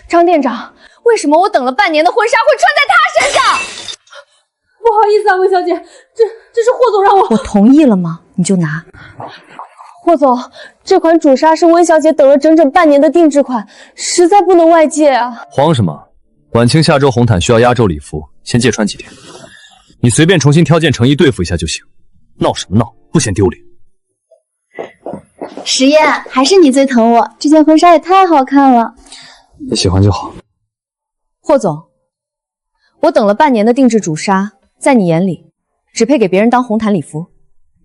张店长，为什么我等了半年的婚纱会穿在他身上？不好意思啊，温小姐，这是霍总让我同意了吗？你就拿。霍总，这款主纱是温小姐等了整整半年的定制款，实在不能外借啊。慌什么？晚清下周红毯需要压轴礼服，先借穿几天。你随便重新挑件成衣对付一下就行。闹什么闹？不嫌丢脸。实验，还是你最疼我，这件婚纱也太好看了。你喜欢就好。霍总，我等了半年的定制主纱，在你眼里，只配给别人当红毯礼服？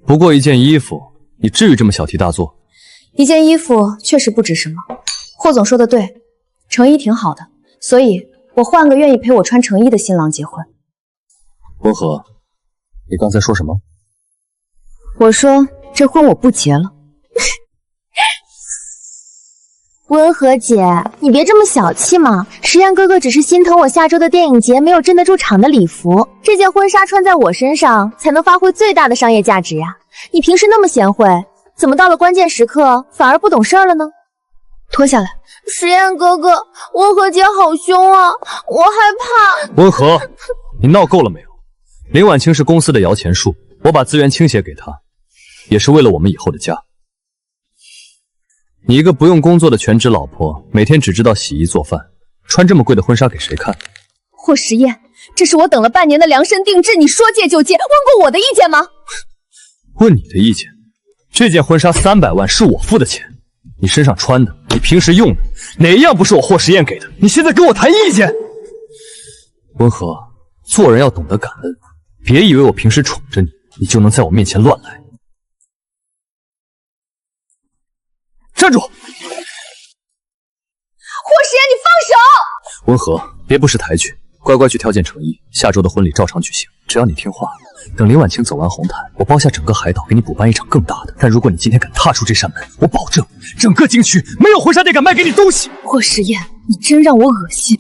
不过一件衣服，你至于这么小题大做？一件衣服确实不值什么。霍总说的对，成衣挺好的，所以我换个愿意陪我穿成衣的新郎结婚。温和，你刚才说什么？我说这婚我不结了。温和姐，你别这么小气嘛！实验哥哥只是心疼我下周的电影节没有镇得住场的礼服，这件婚纱穿在我身上才能发挥最大的商业价值呀！你平时那么贤惠，怎么到了关键时刻反而不懂事儿了呢？脱下来。实验哥哥，温和姐好凶啊，我害怕。温和，你闹够了没有？林婉清是公司的摇钱树，我把资源倾斜给她，也是为了我们以后的家。你一个不用工作的全职老婆，每天只知道洗衣做饭，穿这么贵的婚纱给谁看？霍实验，这是我等了半年的量身定制，你说借就借，问过我的意见吗？问你的意见？这件婚纱300万是我付的钱，你身上穿的，你平时用的，哪一样不是我霍实验给的？你现在跟我谈意见？温和，做人要懂得感恩，别以为我平时宠着你，你就能在我面前乱来。站住！霍实验，你放手！温和，别不识抬举，乖乖去挑件成衣，下周的婚礼照常举行。只要你听话，等林婉清走完红毯，我包下整个海岛给你补办一场更大的。但如果你今天敢踏出这扇门，我保证整个京区没有婚纱店敢卖给你东西。霍实验，你真让我恶心。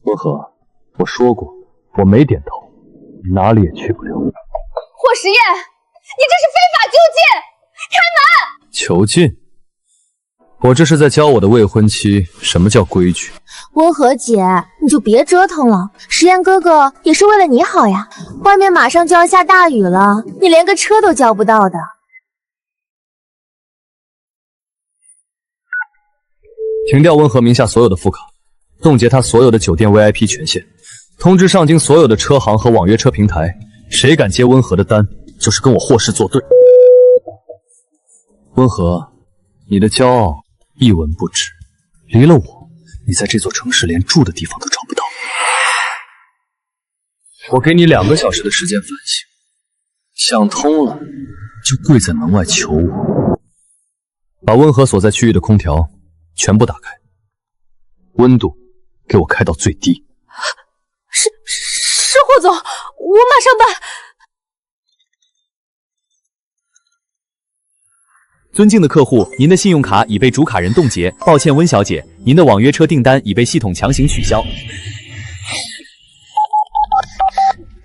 温和，我说过，我没点头，你哪里也去不了。霍实验，你这是非法囚禁！开门！囚禁？我这是在教我的未婚妻什么叫规矩。温和姐，你就别折腾了，实验哥哥也是为了你好呀。外面马上就要下大雨了，你连个车都叫不到的。停掉温和名下所有的副卡，冻结他所有的酒店 VIP 权限，通知上京所有的车行和网约车平台，谁敢接温和的单，就是跟我霍氏作对。温和，你的骄傲一文不值，离了我，你在这座城市连住的地方都找不到。我给你2个小时的时间反省，想通了就跪在门外求我。把温和所在区域的空调全部打开，温度给我开到最低。是霍总，我马上办。尊敬的客户，您的信用卡已被主卡人冻结，抱歉温小姐，您的网约车订单已被系统强行取消。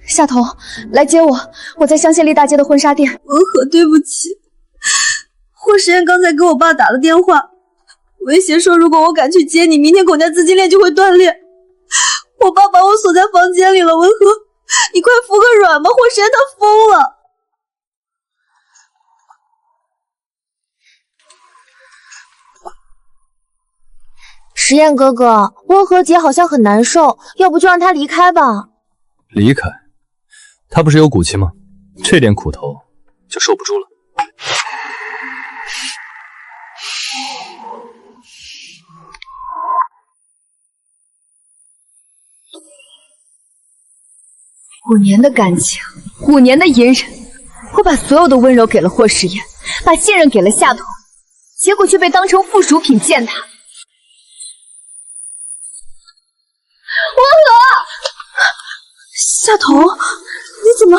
夏彤，来接我，我在香榭丽大街的婚纱店。温和，对不起，霍实验刚才给我爸打了电话，威胁说如果我敢去接你，明天孔家资金链就会断裂。我爸把我锁在房间里了，温和，你快服个软吧，霍实验他疯了。实验哥哥，温和姐好像很难受，要不就让她离开吧。离开？她不是有骨气吗？这点苦头就受不住了。5年的感情，5年的隐忍，我把所有的温柔给了霍实验，把信任给了夏彤，结果却被当成附属品践踏。温和，夏彤，你怎么？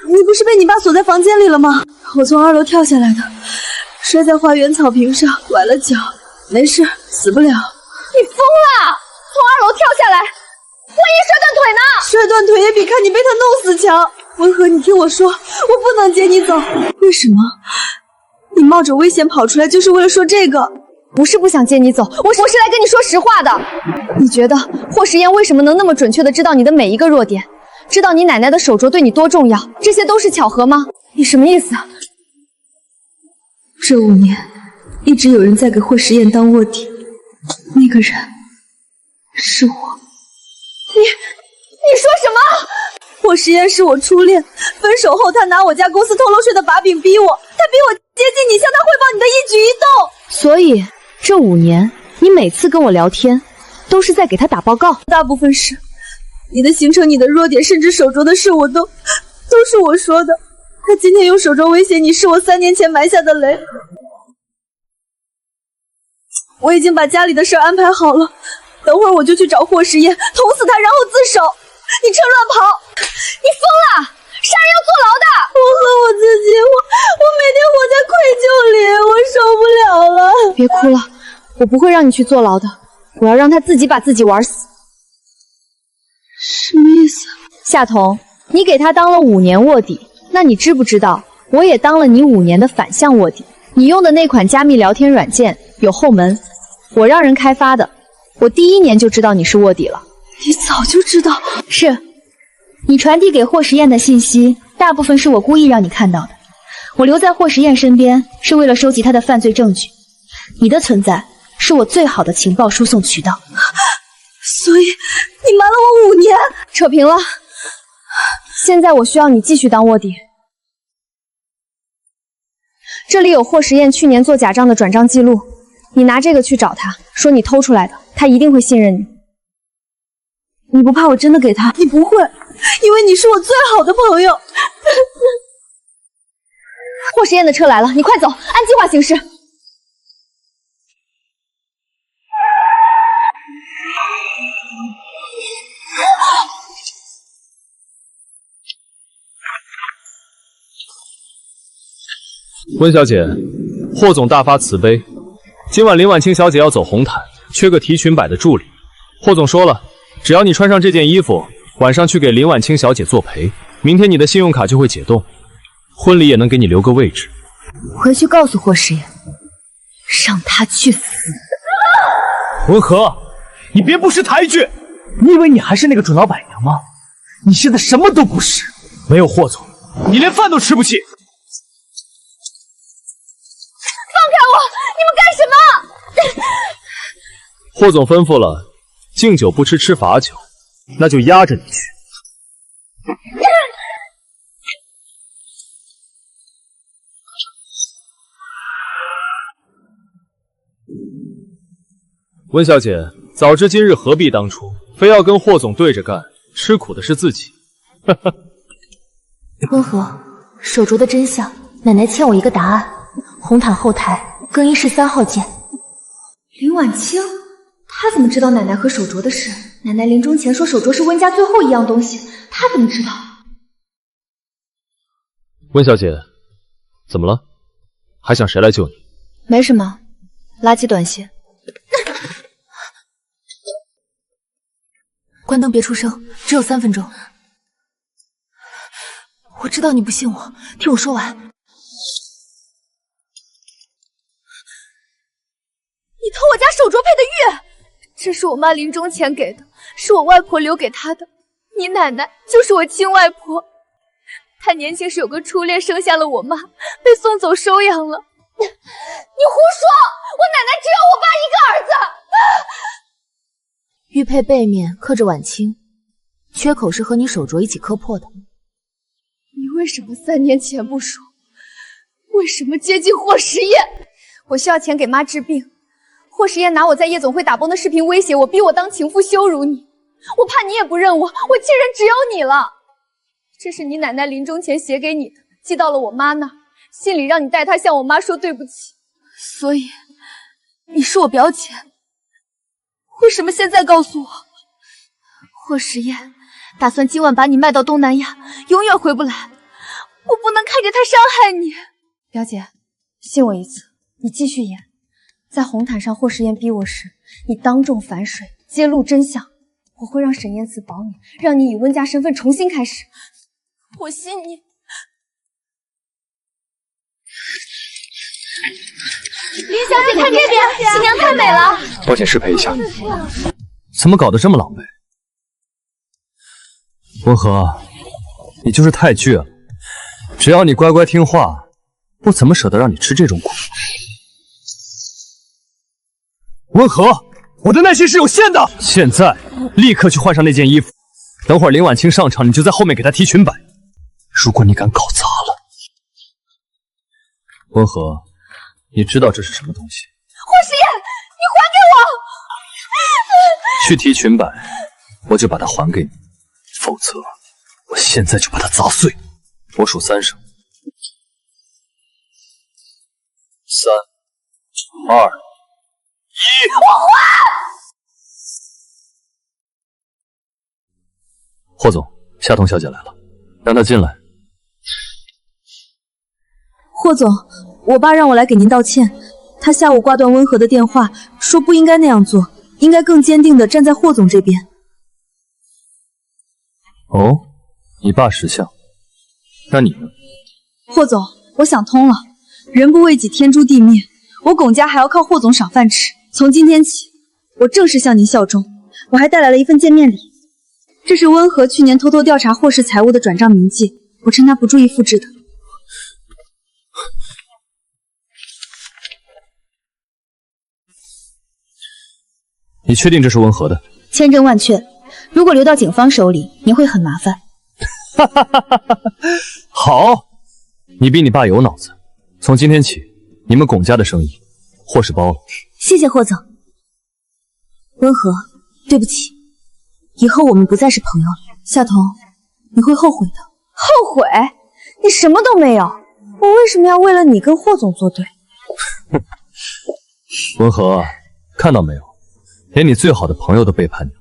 你不是被你爸锁在房间里了吗？我从2楼跳下来的，摔在花园草坪上，崴了脚，没事，死不了。你疯了！从2楼跳下来，万一摔断腿呢？摔断腿也比看你被他弄死强。温和，你听我说，我不能接你走。为什么？你冒着危险跑出来，就是为了说这个？不是不想接你走，我是来跟你说实话的。你觉得霍时宴为什么能那么准确的知道你的每一个弱点，知道你奶奶的手镯对你多重要？这些都是巧合吗？你什么意思？这5年，一直有人在给霍时宴当卧底，那个人是我。你说什么？霍时宴是我初恋，分手后他拿我家公司偷漏税的把柄逼我，他逼我接近你，向他汇报你的一举一动。所以这5年，你每次跟我聊天，都是在给他打报告。大部分是你的行程、你的弱点，甚至手镯的事，都是我说的。他今天用手镯威胁你，是我3年前埋下的雷。我已经把家里的事安排好了，等会儿我就去找霍时宴，捅死他，然后自首。你趁乱跑！你疯了！杀人要坐牢的！我恨我自己，我每天活在愧疚里，我受不了了。别哭了，我不会让你去坐牢的，我要让他自己把自己玩死。什么意思？夏彤，你给他当了5年卧底，那你知不知道，我也当了你5年的反向卧底？你用的那款加密聊天软件有后门，我让人开发的，我第1年就知道你是卧底了。你早就知道？是。你传递给霍时宴的信息，大部分是我故意让你看到的。我留在霍时宴身边，是为了收集他的犯罪证据。你的存在，是我最好的情报输送渠道。所以，你瞒了我5年？扯平了。现在我需要你继续当卧底。这里有霍时宴去年做假账的转账记录，你拿这个去找他，说你偷出来的，他一定会信任你。你不怕我真的给他？你不会，因为你是我最好的朋友。霍时宴的车来了，你快走，按计划行事。温小姐，霍总大发慈悲，今晚林婉清小姐要走红毯，缺个提裙摆的助理。霍总说了，只要你穿上这件衣服，晚上去给林婉清小姐作陪，明天你的信用卡就会解冻，婚礼也能给你留个位置。回去告诉霍时宴，让他去死。文和，你别不识抬举！你以为你还是那个准老板娘吗？你现在什么都不是，没有霍总，你连饭都吃不起。放开我！你们干什么？霍总吩咐了，敬酒不吃吃罚酒，那就压着你去。温小姐，早知今日何必当初，非要跟霍总对着干，吃苦的是自己。温和，手镯的真相，奶奶欠我一个答案。红毯后台更衣室3号见。林婉清，她怎么知道奶奶和手镯的事？奶奶临终前说手镯是温家最后一样东西，她怎么知道？温小姐，怎么了？还想谁来救你？没什么，垃圾短信。关灯，别出声，只有3分钟。我知道你不信我，听我说完。你偷我家手镯配的玉，这是我妈临终前给的，是我外婆留给她的。你奶奶就是我亲外婆，她年轻时有个初恋，生下了我妈，被送走收养了。你胡说！我奶奶只有我爸一个儿子。玉佩背面刻着婉清，缺口是和你手镯一起磕破的。你为什么3年前不说？为什么接近霍时宴？我需要钱给妈治病。霍时宴拿我在夜总会打崩的视频威胁我，逼我当情妇羞辱你。我怕你也不认我，我亲人只有你了。这是你奶奶临终前写给你的，寄到了我妈那儿，信里让你代她向我妈说对不起。所以，你是我表姐，为什么现在告诉我？霍时宴打算今晚把你卖到东南亚，永远回不来。我不能看着他伤害你。表姐，信我一次，你继续演。在红毯上霍时宴逼我时，你当众反水，揭露真相。我会让沈燕慈保你，让你以温家身份重新开始。我信你。林小姐，看这边，新娘太美了。抱歉，失陪一下。怎么搞得这么狼狈？温和，你就是太倔了。只要你乖乖听话，我怎么舍得让你吃这种苦？温和，我的耐心是有限的。现在立刻去换上那件衣服，等会儿林婉清上场，你就在后面给她提裙摆。如果你敢搞砸了，温和，你知道这是什么东西？霍时宴，你还给我！去提裙摆，我就把它还给你，否则我现在就把它砸碎。我数3声，3、2、1，我还！霍总，夏彤小姐来了，让她进来。霍总，我爸让我来给您道歉。他下午挂断温和的电话，说不应该那样做，应该更坚定地站在霍总这边。哦，你爸识相，那你呢？霍总，我想通了，人不为己，天诛地灭。我龚家还要靠霍总赏饭吃。从今天起，我正式向您效忠。我还带来了一份见面礼，这是温和去年偷偷调查霍氏财务的转账明记，我趁他不注意复制的。你确定这是温和的？千真万确。如果留到警方手里，您会很麻烦。哈哈哈哈哈！好，你比你爸有脑子。从今天起，你们龚家的生意，霍氏包了。谢谢霍总。温和，对不起，以后我们不再是朋友了。夏彤，你会后悔的。后悔？你什么都没有，我为什么要为了你跟霍总作对？温和，看到没有？连你最好的朋友都背叛你了。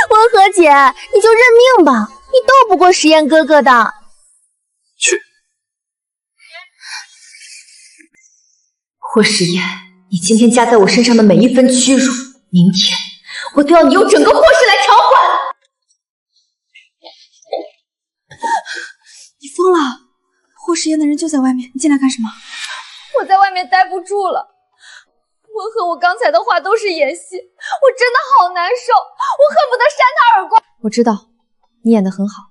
温和姐，你就认命吧，你斗不过实验哥哥的。去。霍时宴，你今天加在我身上的每一分屈辱，明天我都要你用整个霍氏来偿还。你疯了！霍时宴的人就在外面，你进来干什么？我在外面待不住了。温和，我刚才的话都是演戏，我真的好难受，我恨不得扇他耳光。我知道你演得很好，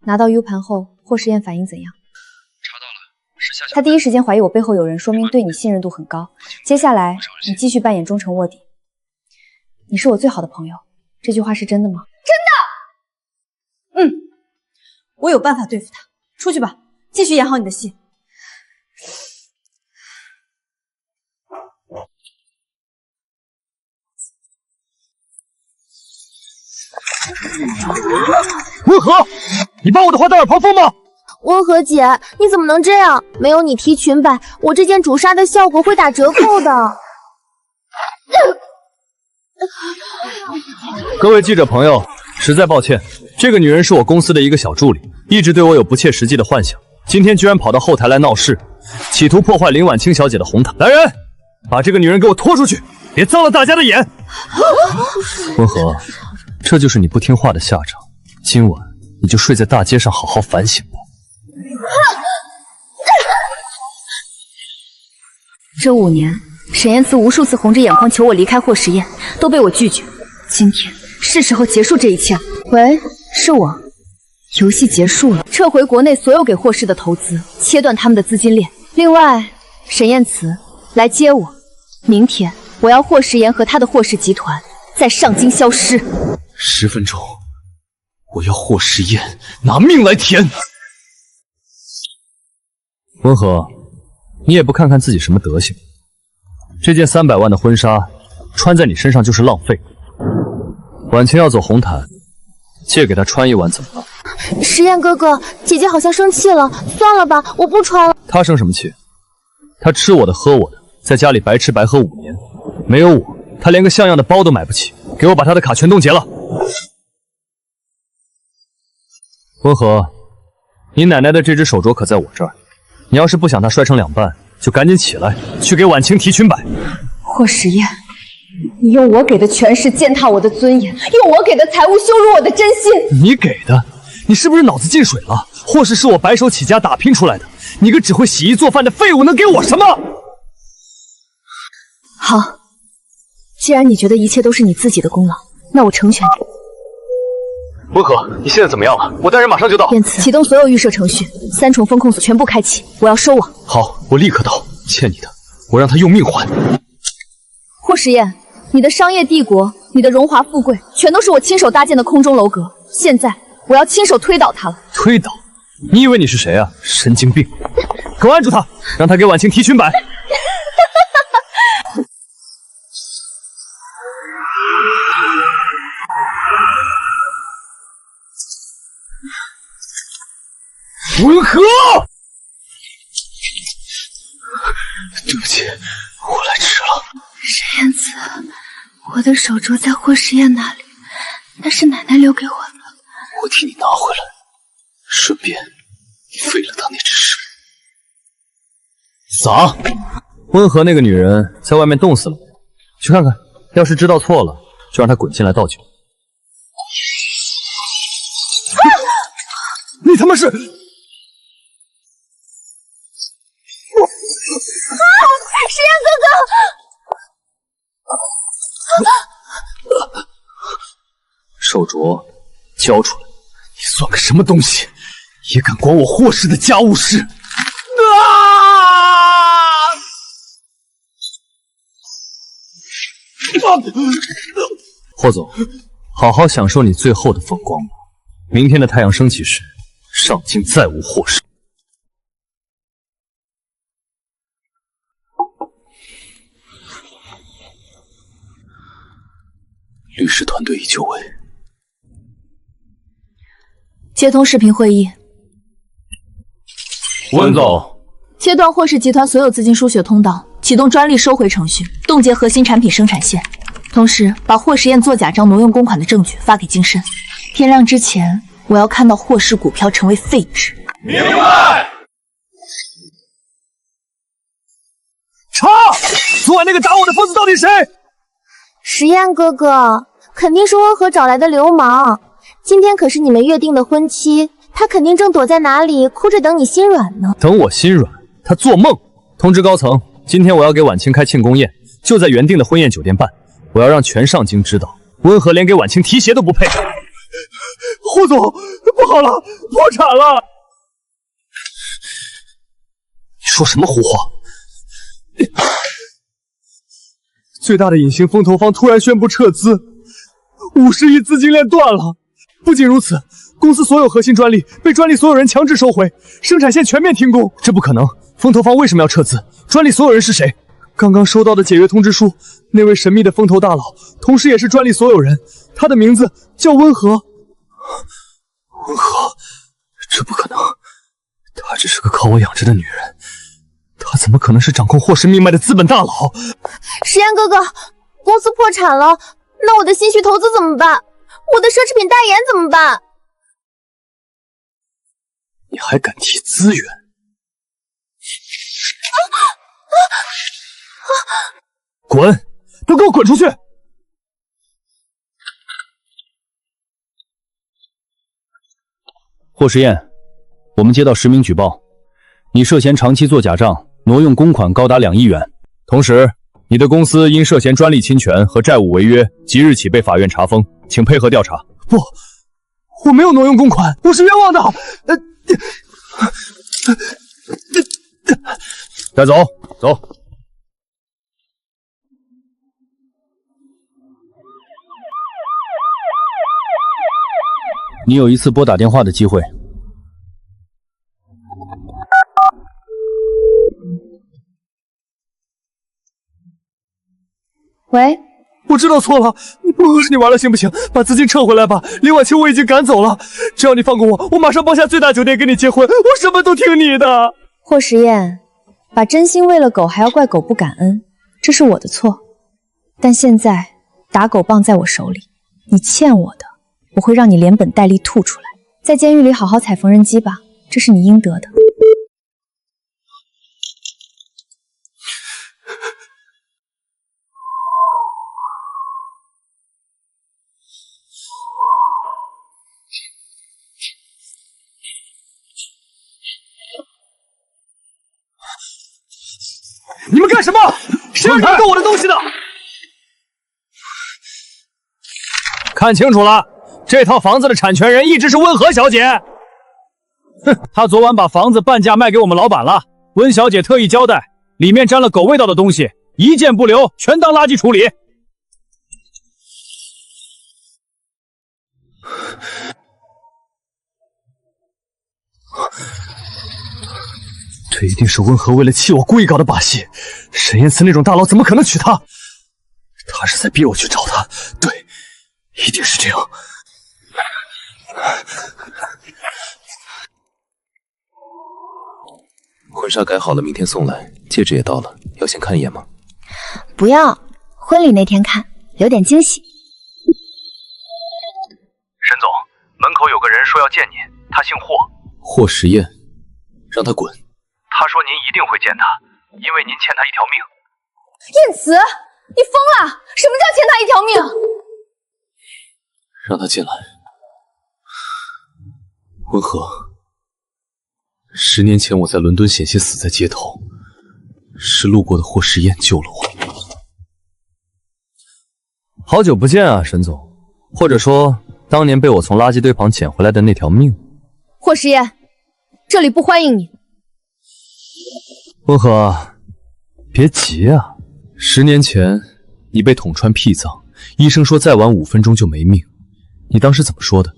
拿到 U 盘后，霍时宴反应怎样？查到了，是夏小。他第一时间怀疑我背后有人，说明对你信任度很高。接下来你继续扮演忠诚卧底。你是我最好的朋友，这句话是真的吗？真的。我有办法对付他。出去吧，继续演好你的戏。温和，你把我的话当耳旁风吗？温和姐，你怎么能这样？没有你提裙摆，我这件主杀的效果会打折扣的。各位记者朋友，实在抱歉，这个女人是我公司的一个小助理，一直对我有不切实际的幻想，今天居然跑到后台来闹事，企图破坏林婉清小姐的红毯。来人，把这个女人给我拖出去，别脏了大家的眼。温和，这就是你不听话的下场，今晚你就睡在大街上好好反省吧。这5年，沈燕慈无数次红着眼眶求我离开霍时宴，都被我拒绝。今天是时候结束这一切了。喂，是我。游戏结束了，撤回国内所有给霍氏的投资，切断他们的资金链。另外，沈燕慈来接我。明天我要霍时言和他的霍氏集团在上京消失。10分钟，我要霍时宴拿命来填。温和，你也不看看自己什么德行？这件300万的婚纱穿在你身上就是浪费。婉清要走红毯，借给她穿一晚怎么了？时宴哥哥，姐姐好像生气了，算了吧，我不穿了。她生什么气？她吃我的喝我的，在家里白吃白喝5年，没有我，她连个像样的包都买不起。给我把她的卡全冻结了。温和，你奶奶的这只手镯可在我这儿，你要是不想她摔成2半，就赶紧起来去给婉清提裙摆。霍时宴，你用我给的权势践踏我的尊严，用我给的财物羞辱我的真心。你给的，你是不是脑子进水了？霍氏是我白手起家打拼出来的，你个只会洗衣做饭的废物能给我什么？好，既然你觉得一切都是你自己的功劳，那我成全你。温和，你现在怎么样了？我带人马上就到。电磁启动所有预设程序，3重风控锁全部开启，我要收网。好，我立刻到。欠你的，我让他用命还。霍时宴，你的商业帝国，你的荣华富贵，全都是我亲手搭建的空中楼阁。现在我要亲手推倒它了。推倒？你以为你是谁啊？神经病！给我按住他，让他给婉清提裙摆。温和，对不起，我来迟了。沈燕子，我的手镯在霍时宴那里，那是奶奶留给我的。我替你拿回来，顺便废了他那只手。撒！温和那个女人在外面冻死了，去看看。要是知道错了，就让她滚进来倒酒。你他妈是！时宴哥哥，手镯交出来！你算个什么东西，也敢管我霍氏的家务事？霍总，好好享受你最后的风光吧。明天的太阳升起时，上京再无霍氏。律师团队已就位，接通视频会议。温总，切断霍氏集团所有资金输血通道，启动专利收回程序，冻结核心产品生产线，同时把霍时宴做假账挪用公款的证据发给京深。天亮之前，我要看到霍氏股票成为废纸。明白。查，昨晚那个打我的疯子到底谁？时宴哥哥，肯定是温和找来的流氓。今天可是你们约定的婚期，他肯定正躲在哪里哭着等你心软呢。等我心软？他做梦！通知高层，今天我要给婉清开庆功宴，就在原定的婚宴酒店办。我要让全上京知道，温和连给婉清提鞋都不配。霍总，不好了，破产了！你说什么胡话？最大的隐形风投方突然宣布撤资，50亿资金链断了。不仅如此，公司所有核心专利被专利所有人强制收回，生产线全面停工。这不可能！风投方为什么要撤资？专利所有人是谁？刚刚收到的解约通知书，那位神秘的风投大佬，同时也是专利所有人，他的名字叫温和。温和？这不可能！她只是个靠我养着的女人。他怎么可能是掌控霍氏命脉的资本大佬？时宴哥哥，公司破产了，那我的心血投资怎么办？我的奢侈品代言怎么办？你还敢提资源？滚！都给我滚出去！霍时宴，我们接到实名举报，你涉嫌长期做假账，挪用公款高达2亿元。同时，你的公司因涉嫌专利侵权和债务违约，即日起被法院查封，请配合调查。不，我没有挪用公款，我是冤枉的。带走，走。你有一次拨打电话的机会。喂，我知道错了，不和你玩了，行不行？把资金撤回来吧。林婉清我已经赶走了，只要你放过我，我马上包下最大酒店跟你结婚，我什么都听你的。霍时宴，把真心喂了狗还要怪狗不感恩，这是我的错。但现在打狗棒在我手里，你欠我的，我会让你连本带利吐出来。在监狱里好好踩缝纫机吧，这是你应得的。你们干什么？谁让你们动我的东西的？看清楚了，这套房子的产权人一直是温和小姐。哼，她昨晚把房子半价卖给我们老板了。温小姐特意交代，里面沾了狗味道的东西，一件不留，全当垃圾处理。这一定是温和为了气我故意搞的把戏。沈燕慈那种大佬怎么可能娶她？他是在逼我去找她。对，一定是这样。婚纱改好了，明天送来，戒指也到了，要先看一眼吗？不要，婚礼那天看，留点惊喜。沈总，门口有个人说要见您，他姓霍。霍时宴，让他滚。他说您一定会见他，因为您欠他一条命。燕慈，你疯了？什么叫欠他一条命？让他进来。温和，10年前我在伦敦险些死在街头，是路过的霍时宴救了我。好久不见啊，沈总，或者说当年被我从垃圾堆旁捡回来的那条命。霍时宴，这里不欢迎你。温和，别急啊，10年前你被捅穿脾脏，医生说再晚5分钟就没命，你当时怎么说的？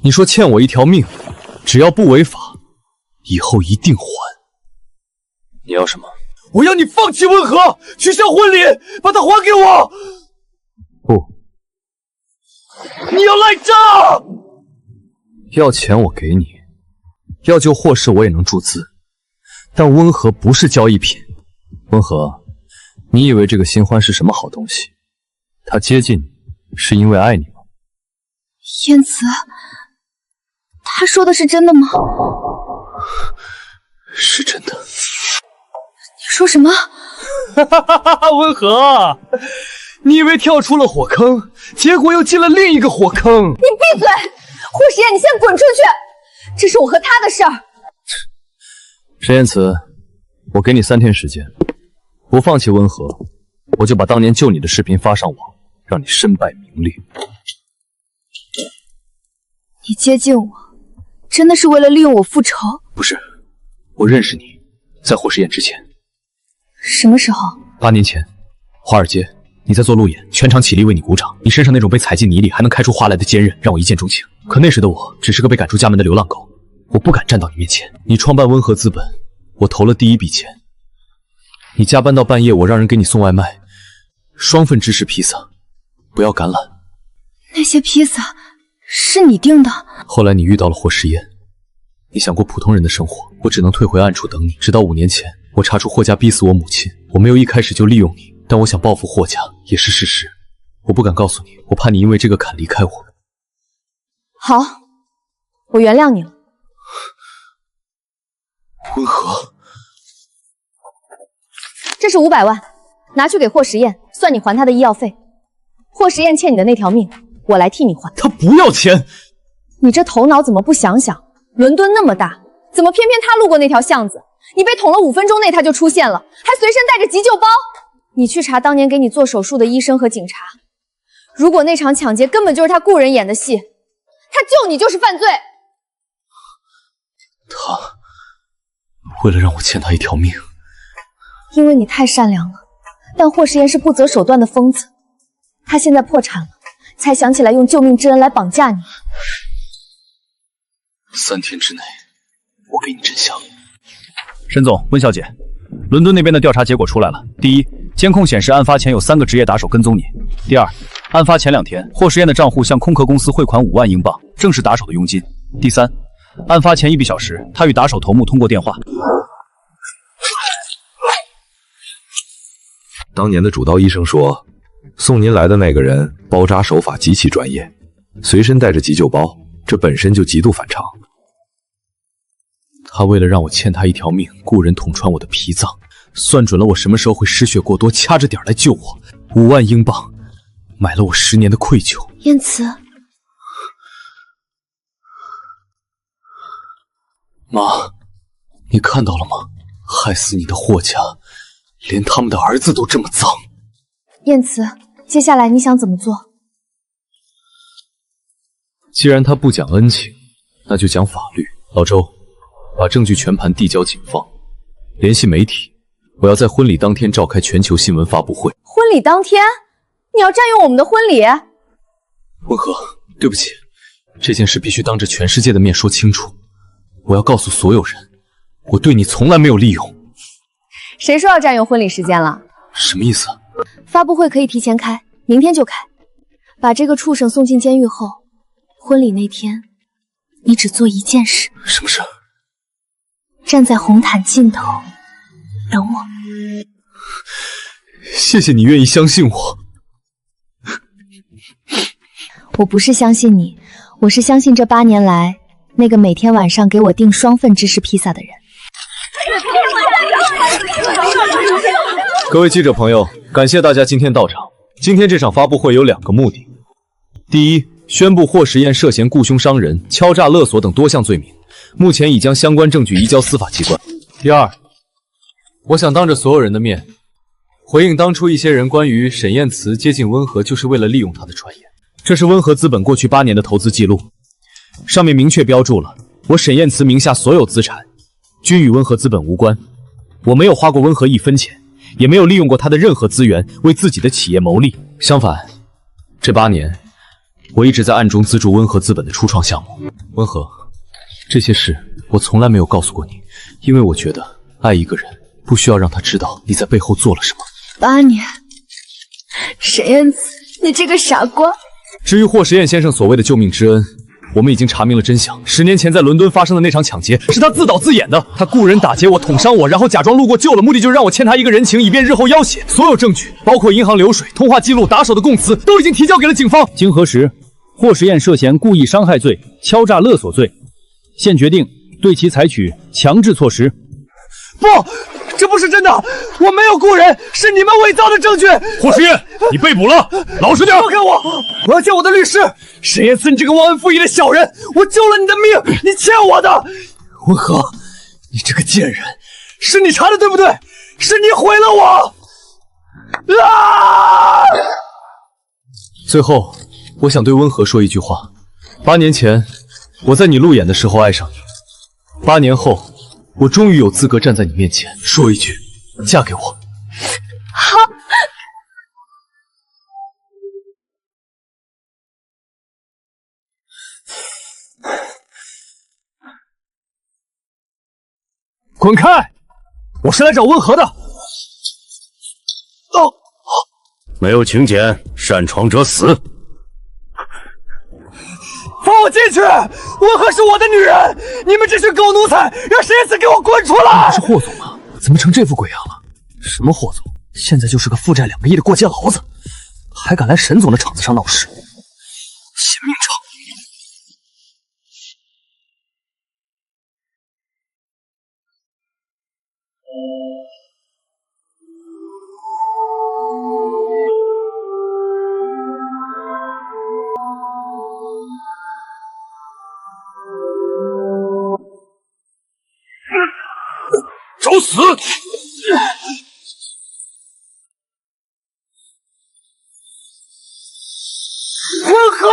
你说欠我一条命，只要不违法，以后一定还。你要什么？我要你放弃温和，取消婚礼，把它还给我。不，你要赖账。要钱我给你，要救霍氏我也能注资，但温和不是交易品。温和，你以为这个新欢是什么好东西？他接近你是因为爱你吗？燕慈，他说的是真的吗？是真的。你说什么？温和，你以为跳出了火坑，结果又进了另一个火坑。你闭嘴！霍时宴，你先滚出去！这是我和他的事儿。沈燕慈，我给你3天时间，不放弃温和，我就把当年救你的视频发上网，让你身败名裂。你接近我，真的是为了利用我复仇？不是，我认识你，在霍时宴之前。什么时候？8年前，华尔街，你在做路演，全场起立为你鼓掌，你身上那种被踩进泥里还能开出花来的坚韧，让我一见钟情。可那时的我只是个被赶出家门的流浪狗，我不敢站到你面前。你创办温和资本，我投了第一笔钱。你加班到半夜，我让人给你送外卖，双份芝士披萨，不要橄榄。那些披萨是你订的？后来你遇到了霍时宴，你想过普通人的生活，我只能退回暗处等你。直到5年前，我查出霍家逼死我母亲，我没有一开始就利用你，但我想报复霍家也是事实。我不敢告诉你，我怕你因为这个坎离开我。好，我原谅你了。温和，这是500万，拿去给霍时宴，算你还他的医药费。霍时宴欠你的那条命，我来替你还。他不要钱。你这头脑怎么不想想？伦敦那么大，怎么偏偏他路过那条巷子？你被捅了5分钟内他就出现了，还随身带着急救包。你去查当年给你做手术的医生和警察，如果那场抢劫根本就是他雇人演的戏，他救你就是犯罪。他为了让我欠他一条命。因为你太善良了，但霍时宴是不择手段的疯子，他现在破产了，才想起来用救命之恩来绑架你。3天之内，我给你真相。沈总，温小姐，伦敦那边的调查结果出来了。第一，监控显示案发前有3个职业打手跟踪你。第二，案发前2天，霍时宴的账户向空壳公司汇款5万英镑，正是打手的佣金。第三，案发前1个小时，他与打手头目通过电话。当年的主刀医生说，送您来的那个人包扎手法极其专业，随身带着急救包，这本身就极度反常。他为了让我欠他一条命，雇人捅穿我的脾脏，算准了我什么时候会失血过多，掐着点来救我。5万英镑，买了我10年的愧疚。燕慈，妈，你看到了吗？害死你的霍家，连他们的儿子都这么脏。燕慈，接下来你想怎么做？既然他不讲恩情，那就讲法律。老周，把证据全盘递交警方，联系媒体，我要在婚礼当天召开全球新闻发布会。婚礼当天？你要占用我们的婚礼？温和，对不起，这件事必须当着全世界的面说清楚。我要告诉所有人，我对你从来没有利用。谁说要占用婚礼时间了？什么意思？发布会可以提前开，明天就开。把这个畜生送进监狱后，婚礼那天，你只做一件事。什么事？站在红毯尽头，等我。谢谢你愿意相信我。我不是相信你，我是相信这8年来那个每天晚上给我订双份芝士披萨的人。各位记者朋友，感谢大家今天到场。今天这场发布会有2个目的：第一，宣布霍时燕涉嫌雇凶伤人、敲诈勒索等多项罪名，目前已将相关证据移交司法机关；第二，我想当着所有人的面回应当初一些人关于沈燕慈接近温和就是为了利用她的传言。这是温和资本过去8年的投资记录，上面明确标注了我沈燕慈名下所有资产均与温和资本无关，我没有花过温和1分钱，也没有利用过他的任何资源为自己的企业谋利。相反，这8年我一直在暗中资助温和资本的初创项目。温和，这些事我从来没有告诉过你，因为我觉得爱一个人不需要让他知道你在背后做了什么。8年，沈燕慈，你这个傻瓜！至于霍时燕先生所谓的救命之恩，我们已经查明了真相。10年前在伦敦发生的那场抢劫是他自导自演的，他雇人打劫我、捅伤我，然后假装路过救了，目的就是让我欠他一个人情，以便日后要挟。所有证据，包括银行流水、通话记录、打手的供词，都已经提交给了警方。经核实，霍时燕涉嫌故意伤害罪、敲诈勒索罪，现决定对其采取强制措施。不，这不是真的，我没有雇人，是你们伪造的证据。霍时燕，你被捕了，老实点！放开我！我要见我的律师。沈燕慈，你这个忘恩负义的小人，我救了你的命，你欠我的。温和，你这个贱人，是你查的对不对？是你毁了我！啊！最后，我想对温和说一句话：8年前，我在你路演的时候爱上你；8年后，我终于有资格站在你面前说一句：嫁给我。好。滚开！我是来找温和的。没有请柬，擅闯者死。放我进去！温和是我的女人，你们这群狗奴才，让沈燕慈给我滚出来！是霍总吗？怎么成这副鬼样了？什么霍总？现在就是个负债2个亿的过街老子，还敢来沈总的场子上闹事，嫌命长！找死！温和！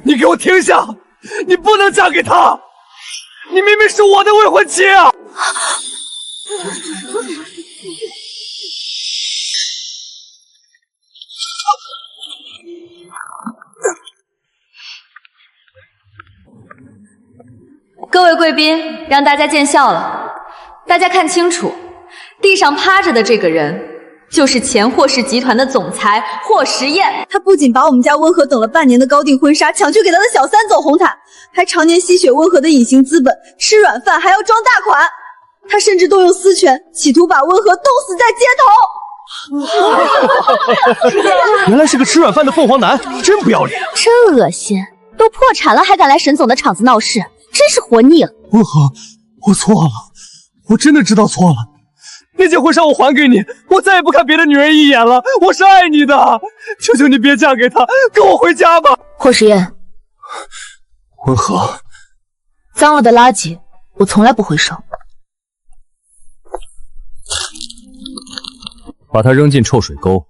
你给我停下！你不能嫁给他！你明明是我的未婚妻啊！各位贵宾，让大家见笑了。大家看清楚，地上趴着的这个人，就是前霍氏集团的总裁霍时燕。他不仅把我们家温和等了半年的高定婚纱抢去给他的小三走红毯，还常年吸血温和的隐形资本，吃软饭还要装大款。他甚至动用私权，企图把温和冻死在街头。原来是个吃软饭的凤凰男，真不要脸！真恶心！都破产了还敢来沈总的场子闹事，真是活腻了。温和，我错了，我真的知道错了。那件婚纱我还给你，我再也不看别的女人一眼了。我是爱你的，求求你别嫁给他，跟我回家吧。霍时燕，温和，脏了的垃圾我从来不回收。把他扔进臭水沟，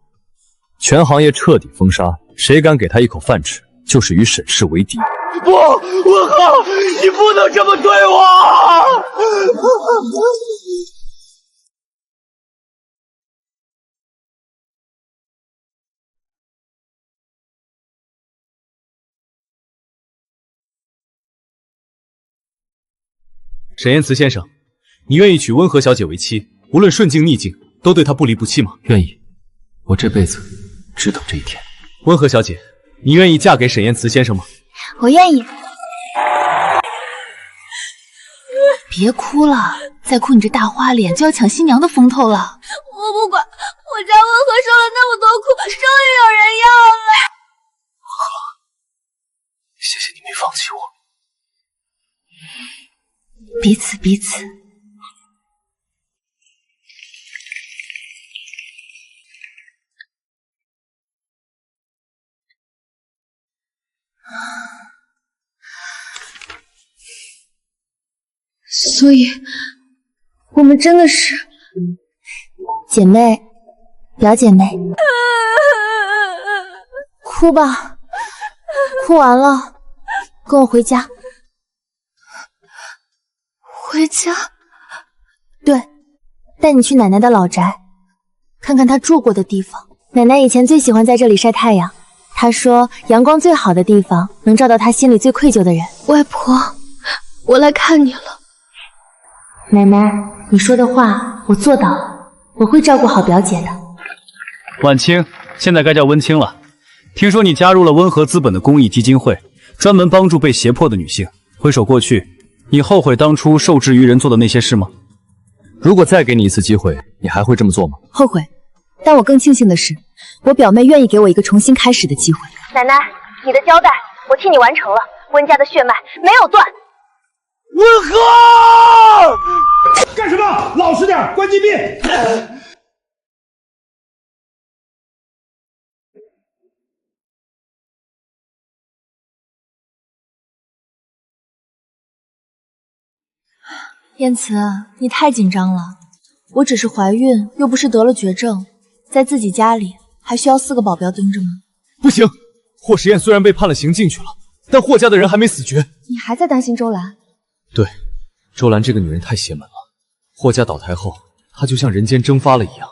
全行业彻底封杀，谁敢给他一口饭吃，就是与沈氏为敌。不，文浩，你不能这么对我！沈燕慈先生，你愿意娶温和小姐为妻，无论顺境逆境，都对她不离不弃吗？愿意，我这辈子只等这一天。温和小姐，你愿意嫁给沈燕慈先生吗？我愿意。别哭了，再哭你这大花脸就要抢新娘的风头了。我不管，我家温和受了那么多苦，终于有人要了。谢谢你没放弃我。彼此彼此。所以，我们真的是姐妹，表姐妹。哭吧，哭完了，跟我回家。回家？对，带你去奶奶的老宅，看看她住过的地方。奶奶以前最喜欢在这里晒太阳，她说阳光最好的地方能照到她心里最愧疚的人。外婆，我来看你了。奶奶，你说的话我做到了，我会照顾好表姐的。婉清，现在该叫温清了。听说你加入了温和资本的公益基金会，专门帮助被胁迫的女性。回首过去，你后悔当初受制于人做的那些事吗？如果再给你一次机会，你还会这么做吗？后悔，但我更庆幸的是，我表妹愿意给我一个重新开始的机会。奶奶，你的交代我替你完成了，温家的血脉没有断。温和，干什么？老实点，关禁闭。燕慈，你太紧张了。我只是怀孕，又不是得了绝症，在自己家里还需要4个保镖盯着吗？不行，霍时宴虽然被判了刑进去了，但霍家的人还没死绝。你还在担心周兰？对，周兰这个女人太邪门了。霍家倒台后，她就像人间蒸发了一样，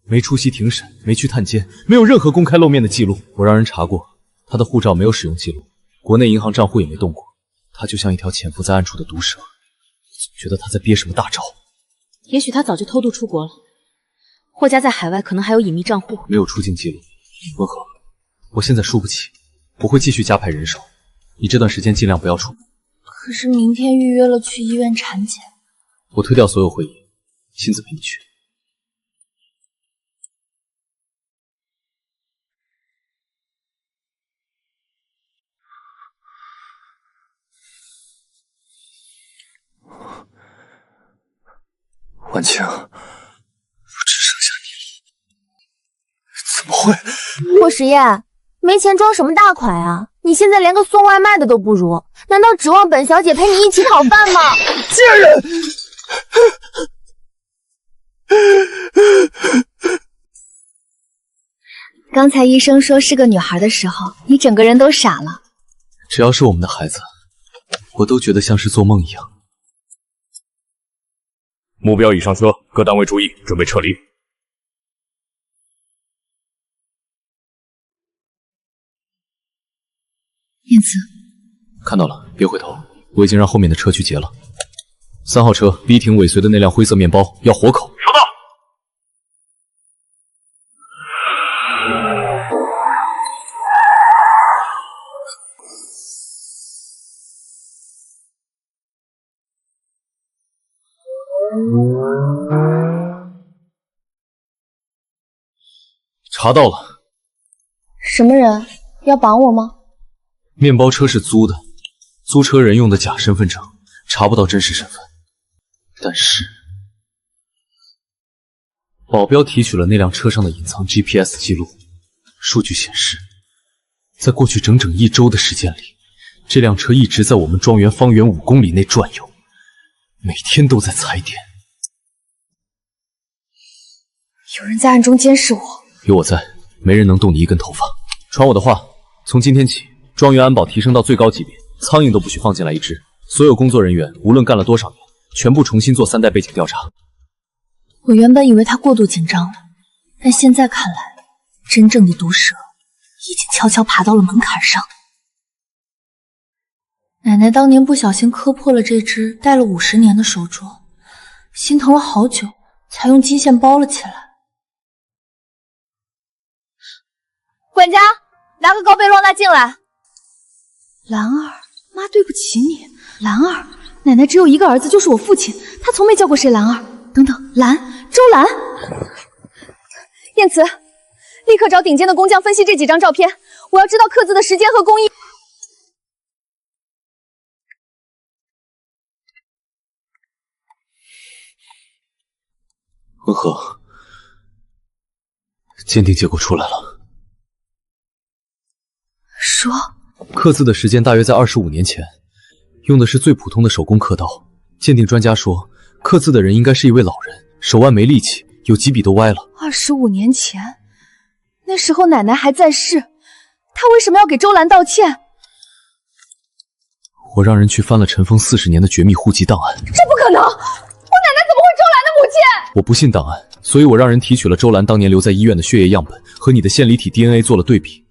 没出席庭审，没去探监，没有任何公开露面的记录。我让人查过，她的护照没有使用记录，国内银行账户也没动过。她就像一条潜伏在暗处的毒蛇，总觉得她在憋什么大招。也许他早就偷渡出国了，霍家在海外可能还有隐秘账户，没有出境记录。温和，我现在输不起，我会继续加派人手，你这段时间尽量不要出门。可是明天预约了去医院产检，我推掉所有会议，亲自陪你去。婉清，我只剩下你了，怎么会？霍时宴，没钱装什么大款啊？你现在连个送外卖的都不如，难道指望本小姐陪你一起讨饭吗？贱人！刚才医生说是个女孩的时候，你整个人都傻了。只要是我们的孩子，我都觉得像是做梦一样。目标已上车，各单位注意，准备撤离。燕子，看到了，别回头，我已经让后面的车去截了。3号车逼停尾随的那辆灰色面包，要活口。收到。查到了。什么人？要绑我吗？面包车是租的，租车人用的假身份证，查不到真实身份。但是，保镖提取了那辆车上的隐藏 GPS 记录，数据显示，在过去整整1周的时间里，这辆车一直在我们庄园方圆5公里内转悠。每天都在踩点。有人在暗中监视我。有我在，没人能动你一根头发。传我的话，从今天起，庄园安保提升到最高级别，苍蝇都不许放进来一只。所有工作人员无论干了多少年，全部重新做3代背景调查。我原本以为他过度紧张了，但现在看来，真正的毒蛇已经悄悄爬到了门槛上。奶奶当年不小心磕破了这只戴了50年的手镯，心疼了好久，才用金线包了起来。管家，拿个高背篓纳进来。兰儿，妈对不起你。兰儿，奶奶只有一个儿子，就是我父亲，她从没叫过谁兰儿。等等，兰，周兰。燕慈，立刻找顶尖的工匠分析这几张照片，我要知道刻字的时间和工艺。温和，鉴定结果出来了。说，刻字的时间大约在25年前，用的是最普通的手工刻刀。鉴定专家说，刻字的人应该是一位老人，手腕没力气，有几笔都歪了。25年前，那时候奶奶还在世，她为什么要给周兰道歉？我让人去翻了尘封40年的绝密户籍档案。这不可能！我奶奶怎么会周兰的母亲？我不信档案，所以我让人提取了周兰当年留在医院的血液样本，和你的线离体 DNA 做了对比，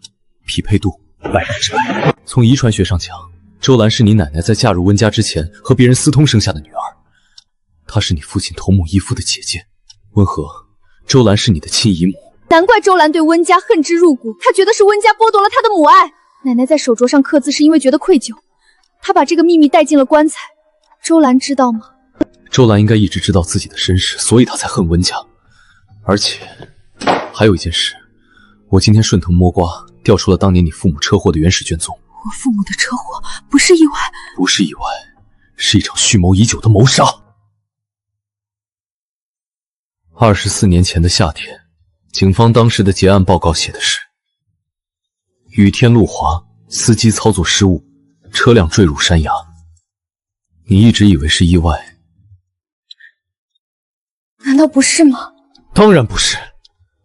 匹配度100%。从遗传学上讲，周兰是你奶奶在嫁入温家之前和别人私通生下的女儿，她是你父亲同母异父的姐姐。温和，周兰是你的亲姨母。难怪周兰对温家恨之入骨，她觉得是温家剥夺了她的母爱。奶奶在手镯上刻字是因为觉得愧疚，她把这个秘密带进了棺材。周兰知道吗？周兰应该一直知道自己的身世，所以她才恨温家。而且还有一件事，我今天顺藤摸瓜调出了当年你父母车祸的原始卷宗。我父母的车祸不是意外？不是意外，是一场蓄谋已久的谋杀。24年前的夏天，警方当时的结案报告写的是：雨天路滑，司机操作失误，车辆坠入山崖。你一直以为是意外，难道不是吗？当然不是。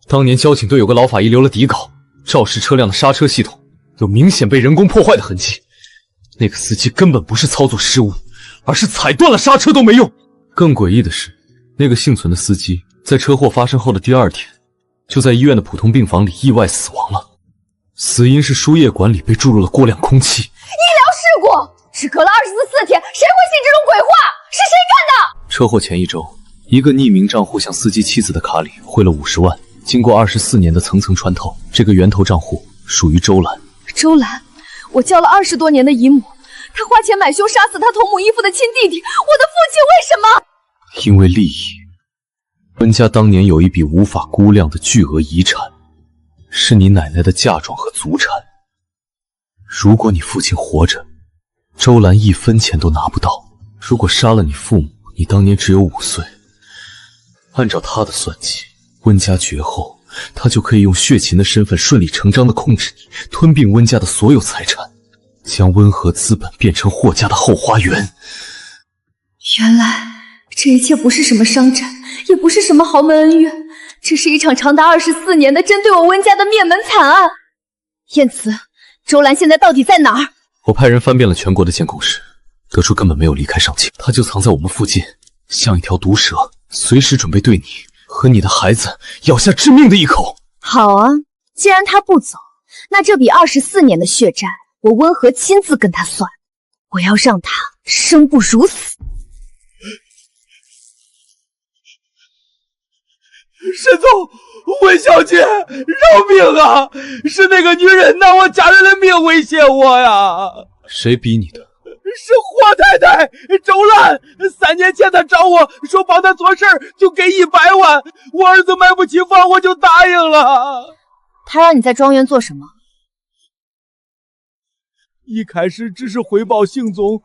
当年交警队有个老法医留了底稿，肇事车辆的刹车系统有明显被人工破坏的痕迹。那个司机根本不是操作失误，而是踩断了刹车都没用。更诡异的是，那个幸存的司机在车祸发生后的第2天，就在医院的普通病房里意外死亡了。死因是输液管里被注入了过量空气。医疗事故，只隔了24天，谁会信这种鬼话？是谁干的？车祸前1周，一个匿名账户向司机妻子的卡里汇了50万。经过24年的层层穿透，这个源头账户属于周兰。周兰，我叫了20多年的姨母，她花钱买凶杀死她同母异父的亲弟弟。我的父亲为什么？因为利益。温家当年有一笔无法估量的巨额遗产，是你奶奶的嫁妆和祖产。如果你父亲活着，周兰1分钱都拿不到。如果杀了你父母，你当年只有5岁。按照他的算计，温家绝后，他就可以用血禽的身份顺理成章地控制你，吞并温家的所有财产，将温和资本变成霍家的后花园。原来这一切不是什么商战，也不是什么豪门恩怨，这是一场长达24年的针对我温家的灭门惨案。燕慈，周兰现在到底在哪儿？我派人翻遍了全国的监控室，得出根本没有离开上京，他就藏在我们附近，像一条毒蛇，随时准备对你和你的孩子咬下致命的一口。好啊，既然他不走，那这笔24年的血债，我温和亲自跟他算，我要让他生不如死。沈总，温小姐，饶命啊！是那个女人拿我家人的命威胁我呀！谁逼你的？是霍太太周兰。3年前她找我说帮她做事就给100万，我儿子买不起房，我就答应了。她让你在庄园做什么？一开始只是汇报邢总，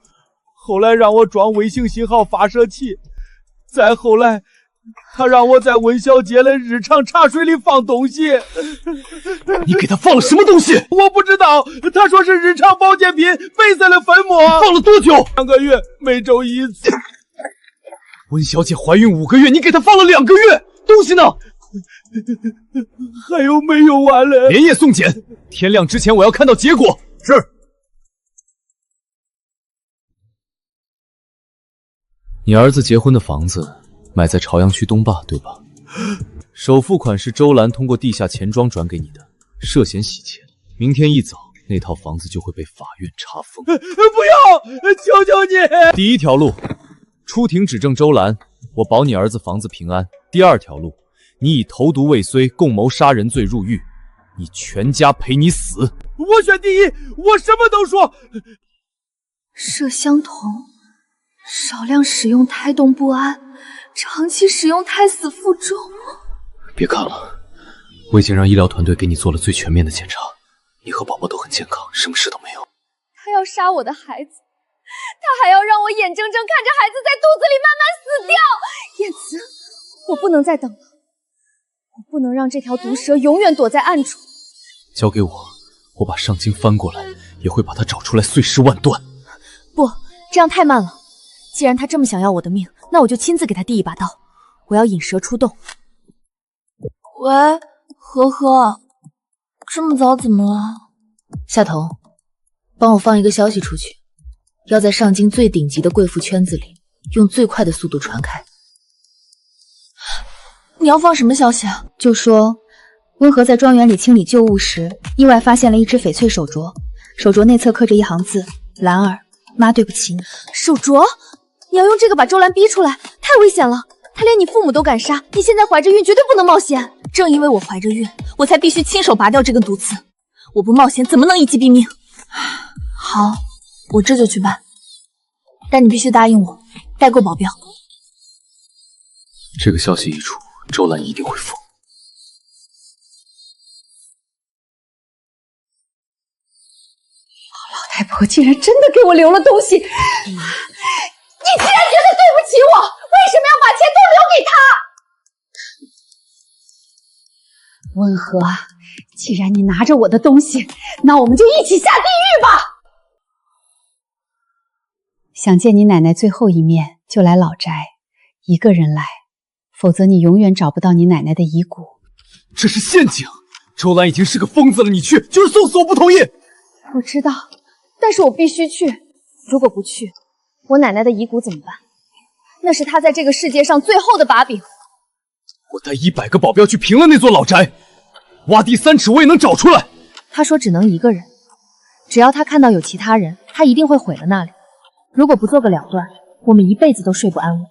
后来让我装微型信号发射器，再后来他让我在温小姐的日常茶水里放东西。你给他放了什么东西？我不知道，他说是日常保健品，肥色的粉末。放了多久？ 2个月，每周1次。温小姐怀孕5个月，你给她放了2个月，东西呢？还有没有完了？连夜送检，天亮之前我要看到结果。是。你儿子结婚的房子买在朝阳区东坝，对吧？首付款是周兰通过地下钱庄转给你的，涉嫌洗钱。明天一早，那套房子就会被法院查封。不要！求求你！第一条路，出庭指证周兰，我保你儿子房子平安。第二条路，你以投毒未遂、共谋杀人罪入狱，你全家陪你死。我选第一，我什么都说。麝香酮，少量使用胎动不安，长期使用胎死腹中。别看了，我已经让医疗团队给你做了最全面的检查，你和宝宝都很健康，什么事都没有。他要杀我的孩子，他还要让我眼睁睁看着孩子在肚子里慢慢死掉。燕慈，我不能再等了，我不能让这条毒蛇永远躲在暗处。交给我，我把上京翻过来，也会把它找出来碎尸万段。不，这样太慢了。既然他这么想要我的命，那我就亲自给他递一把刀。我要引蛇出洞。喂，呵呵，这么早怎么了？夏彤，帮我放一个消息出去，要在上京最顶级的贵妇圈子里，用最快的速度传开。你要放什么消息啊？就说温和在庄园里清理旧物时，意外发现了一只翡翠手镯，手镯内侧刻着一行字：兰儿，妈对不起你。手镯？你要用这个把周兰逼出来，太危险了。他连你父母都敢杀，你现在怀着孕，绝对不能冒险。正因为我怀着孕，我才必须亲手拔掉这根毒刺。我不冒险，怎么能一击毙命？好，我这就去办。但你必须答应我，带够保镖。这个消息一出，周兰一定会疯。老太婆竟然真的给我留了东西！你既然觉得对不起我，为什么要把钱都留给他？温和，既然你拿着我的东西，那我们就一起下地狱吧！想见你奶奶最后一面，就来老宅，一个人来，否则你永远找不到你奶奶的遗骨。这是陷阱！周兰已经是个疯子了，你去就是送死我不同意。我知道，但是我必须去。如果不去，我奶奶的遗骨怎么办？那是她在这个世界上最后的把柄。我带100个保镖去平了那座老宅，挖地3尺我也能找出来。他说只能一个人，只要他看到有其他人，他一定会毁了那里。如果不做个了断，我们一辈子都睡不安稳。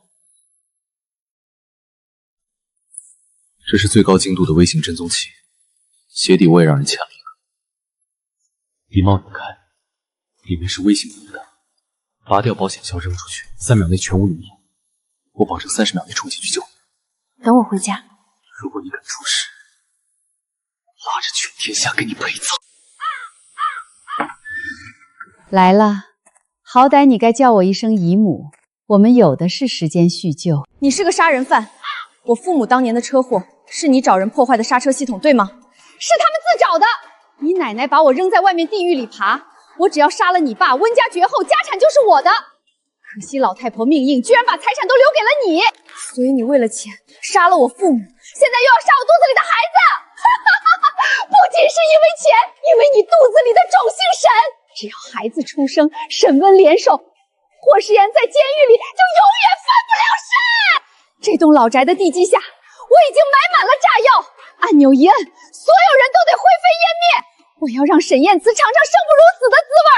这是最高精度的微型侦踪器，鞋底我也让人签了一个。礼帽拧开，里面是微型子弹，拔掉保险销扔出去，3秒内全无余音。我保证30秒内冲进去救你。等我回家。如果你敢出事，拉着全天下给你陪葬。来了，好歹你该叫我一声姨母，我们有的是时间叙旧。你是个杀人犯，我父母当年的车祸是你找人破坏的刹车系统，对吗？是他们自找的。你奶奶把我扔在外面地狱里爬，我只要杀了你爸，温家绝后，家产就是我的。可惜老太婆命硬，居然把财产都留给了你，所以你为了钱杀了我父母，现在又要杀我肚子里的孩子。不仅是因为钱，因为你肚子里的种姓神。只要孩子出生，沈温联手，霍世言在监狱里就永远翻不了身。这栋老宅的地基下，我已经埋满了炸药，按钮一摁，所有人都得灰飞烟灭。我要让沈燕慈尝尝生不如死的滋味。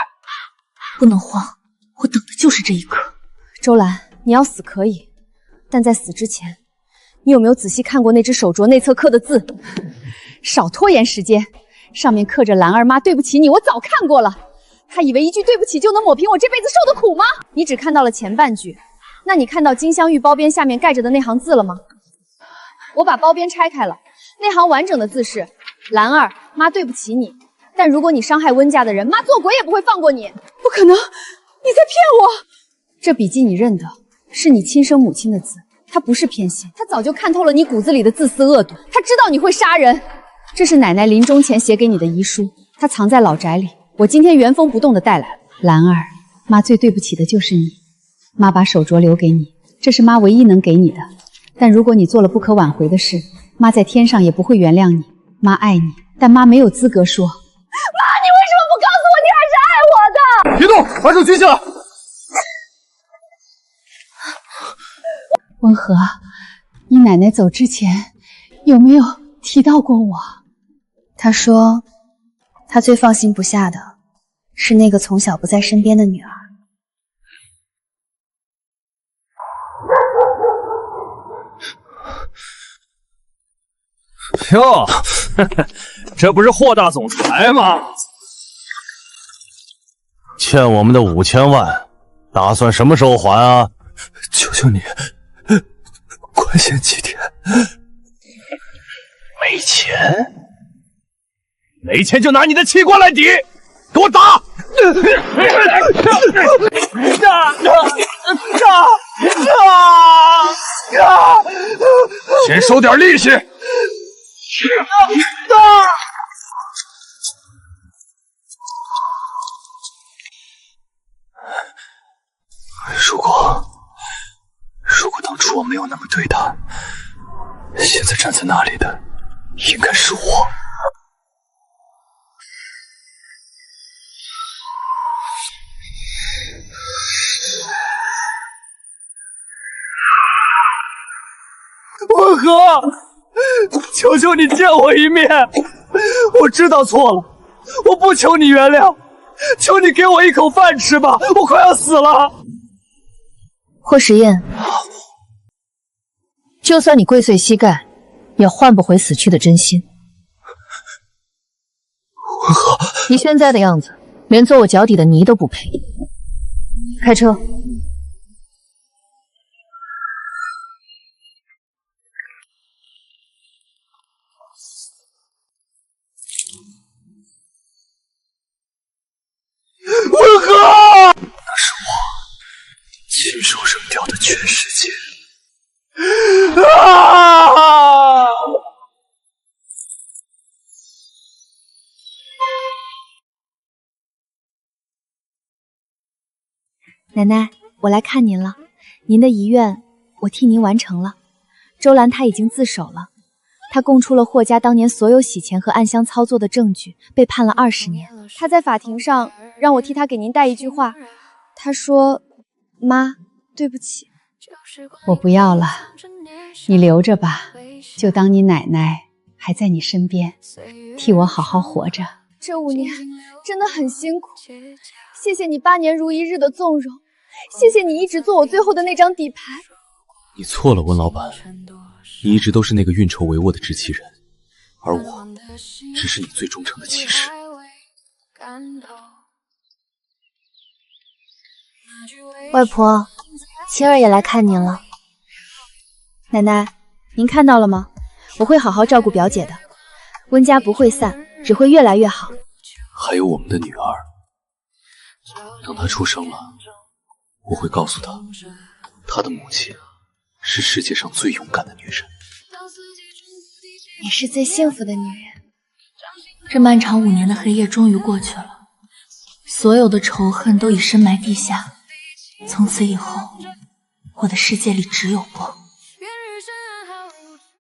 不能慌，我等的就是这一刻。周兰，你要死可以，但在死之前，你有没有仔细看过那只手镯内侧刻的字？少拖延时间，上面刻着兰儿妈对不起你，我早看过了。他以为一句对不起就能抹平我这辈子受的苦吗？你只看到了前半句，那你看到金镶玉包边下面盖着的那行字了吗？我把包边拆开了，那行完整的字是兰儿妈对不起你，但如果你伤害温家的人，妈做鬼也不会放过你。不可能，你在骗我！这笔记你认得，是你亲生母亲的字，他不是偏心，他早就看透了你骨子里的自私恶毒，他知道你会杀人。这是奶奶临终前写给你的遗书，她藏在老宅里，我今天原封不动的带来了。兰儿，妈最对不起的就是你，妈把手镯留给你，这是妈唯一能给你的。但如果你做了不可挽回的事，妈在天上也不会原谅你。妈爱你，但妈没有资格说。妈，你为什么不告诉我你还是爱我的？别动，把手举起来。温和，你奶奶走之前有没有提到过我？她说，她最放心不下的是那个从小不在身边的女儿。哟，这不是霍大总裁吗？欠我们的5000万，打算什么时候还啊？求求你，宽限几天。没钱？没钱就拿你的器官来抵，给我打！先收点利息。如果当初我没有那么对他，现在站在那里的应该是我。温和，求求你见我一面，我知道错了，我不求你原谅，求你给我一口饭吃吧，我快要死了。霍时宴，就算你跪碎膝盖，也换不回死去的真心。温和，你现在的样子，连做我脚底的泥都不配。开车。温和，那是我亲手扔掉的全世界。奶奶，我来看您了。您的遗愿我替您完成了。周兰她已经自首了，她供出了霍家当年所有洗钱和暗箱操作的证据，被判了20年。她在法庭上让我替她给您带一句话，她说：“妈，对不起。”我不要了，你留着吧，就当你奶奶还在你身边，替我好好活着。这5年真的很辛苦，谢谢你8年如一日的纵容，谢谢你一直做我最后的那张底牌。你错了，温老板，你一直都是那个运筹帷幄的执旗人，而我只是你最忠诚的骑士。外婆，青儿也来看您了。奶奶，您看到了吗？我会好好照顾表姐的，温家不会散，只会越来越好。还有我们的女儿，等她出生了，我会告诉她，她的母亲是世界上最勇敢的女人。你是最幸福的女人。这漫长5年的黑夜终于过去了，所有的仇恨都已深埋地下。从此以后，我的世界里只有光。